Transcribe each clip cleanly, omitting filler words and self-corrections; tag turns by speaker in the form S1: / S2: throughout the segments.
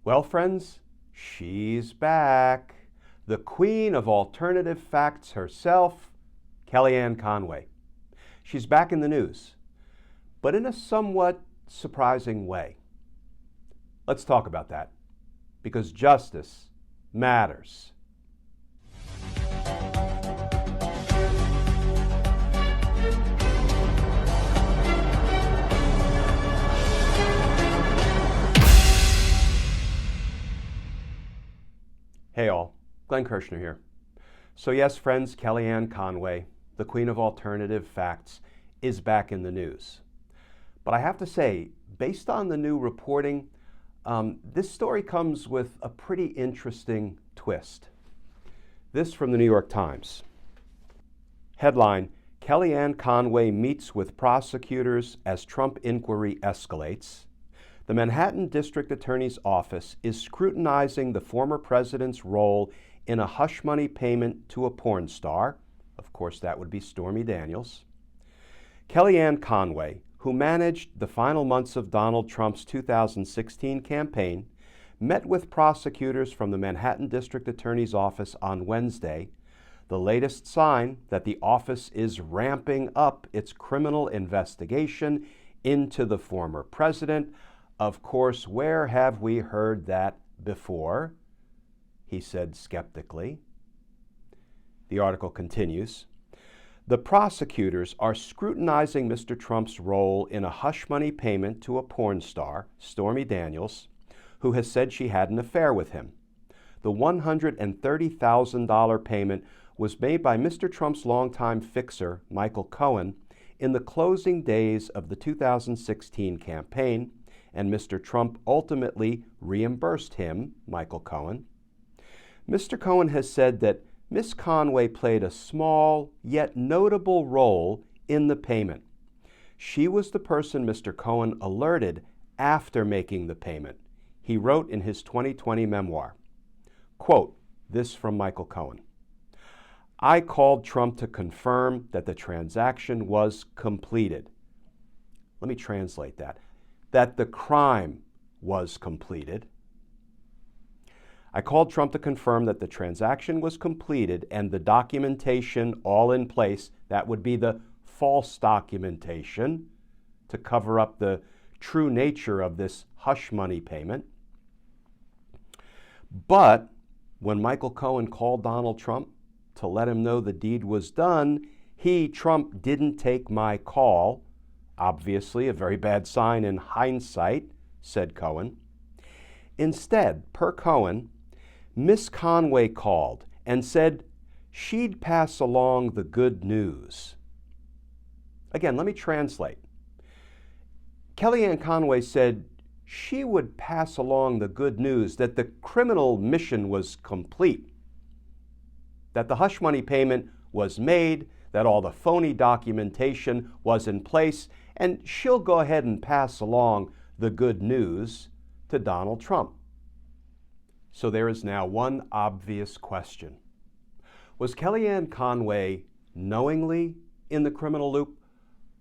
S1: Well, friends, she's back. The queen of alternative facts herself, Kellyanne Conway. She's back in the news, but in a somewhat surprising way. Let's talk about that, because justice matters. Hey all, Glenn Kirshner here. So yes, friends, Kellyanne Conway, the queen of alternative facts, is back in the news. But I have to say, based on the new reporting, this story comes with a pretty interesting twist. This from the New York Times. Headline, Kellyanne Conway meets with prosecutors as Trump inquiry escalates. The Manhattan District Attorney's Office is scrutinizing the former president's role in a hush money payment to a porn star. Of course, that would be Stormy Daniels. Kellyanne Conway, who managed the final months of Donald Trump's 2016 campaign, met with prosecutors from the Manhattan District Attorney's Office on Wednesday, the latest sign that the office is ramping up its criminal investigation into the former president. Of course, where have we heard that before? He said skeptically. The article continues. The prosecutors are scrutinizing Mr. Trump's role in a hush money payment to a porn star, Stormy Daniels, who has said she had an affair with him. The $130,000 payment was made by Mr. Trump's longtime fixer, Michale Cohen, in the closing days of the 2016 campaign, and Mr. Trump ultimately reimbursed him, Michale Cohen. Mr. Cohen has said that Ms. Conway played a small yet notable role in the payment. She was the person Mr. Cohen alerted after making the payment. He wrote in his 2020 memoir, quote, this from Michale Cohen. I called Trump to confirm that the transaction was completed. Let me translate that. That the crime was completed. I called Trump to confirm that the transaction was completed and the documentation all in place. That would be the false documentation to cover up the true nature of this hush money payment. But when Michale Cohen called Donald Trump to let him know the deed was done, Trump, didn't take my call. Obviously, a very bad sign in hindsight, said Cohen. Instead, per Cohen, Miss Conway called and said she'd pass along the good news. Again, let me translate. Kellyanne Conway said she would pass along the good news that the criminal mission was complete, that the hush money payment was made, that all the phony documentation was in place, and she'll go ahead and pass along the good news to Donald Trump. So there is now one obvious question. Was Kellyanne Conway knowingly in the criminal loop,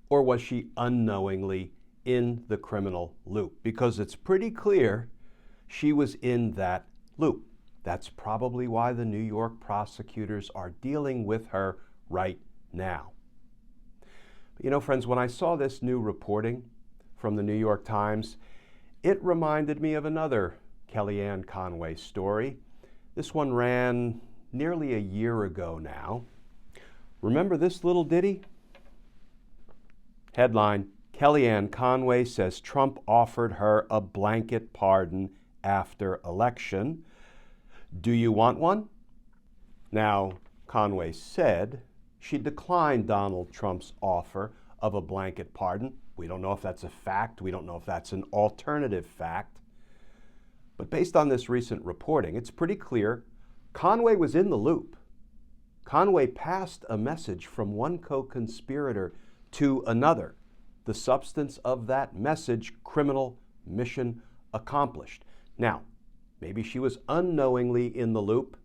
S1: or was she unknowingly in the criminal loop? Because it's pretty clear she was in that loop. That's probably why the New York prosecutors are dealing with her right now. But you know, friends, when I saw this new reporting from the New York Times, it reminded me of another Kellyanne Conway story. This one ran nearly a year ago now. Remember this little ditty? Headline, Kellyanne Conway says Trump offered her a blanket pardon after election. Do you want one? Now, Conway said she declined Donald Trump's offer of a blanket pardon. We don't know if that's a fact. We don't know if that's an alternative fact. But based on this recent reporting, it's pretty clear Conway was in the loop. Conway passed a message from one co-conspirator to another. The substance of that message, criminal mission accomplished. Now, maybe she was unknowingly in the loop.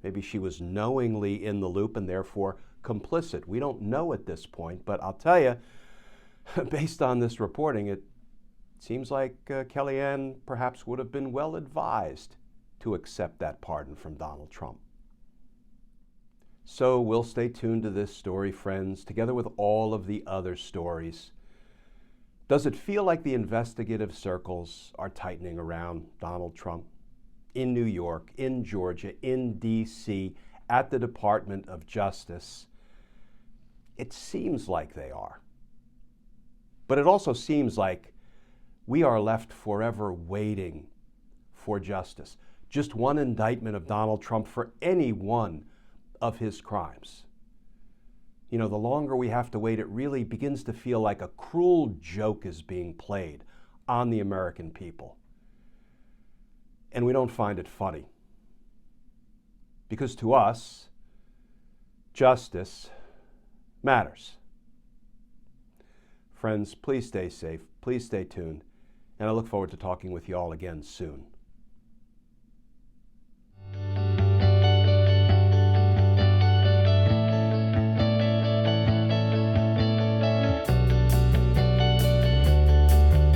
S1: Maybe she was knowingly in the loop and therefore complicit. We don't know at this point, but I'll tell you, based on this reporting, Seems like Kellyanne perhaps would have been well advised to accept that pardon from Donald Trump. So we'll stay tuned to this story, friends, together with all of the other stories. Does it feel like the investigative circles are tightening around Donald Trump? In New York, in Georgia, in D.C., at the Department of Justice? It seems like they are. But it also seems like we are left forever waiting for justice. Just one indictment of Donald Trump for any one of his crimes. You know, the longer we have to wait, it really begins to feel like a cruel joke is being played on the American people. And we don't find it funny. Because to us, justice matters. Friends, please stay safe, please stay tuned, and I look forward to talking with you all again soon.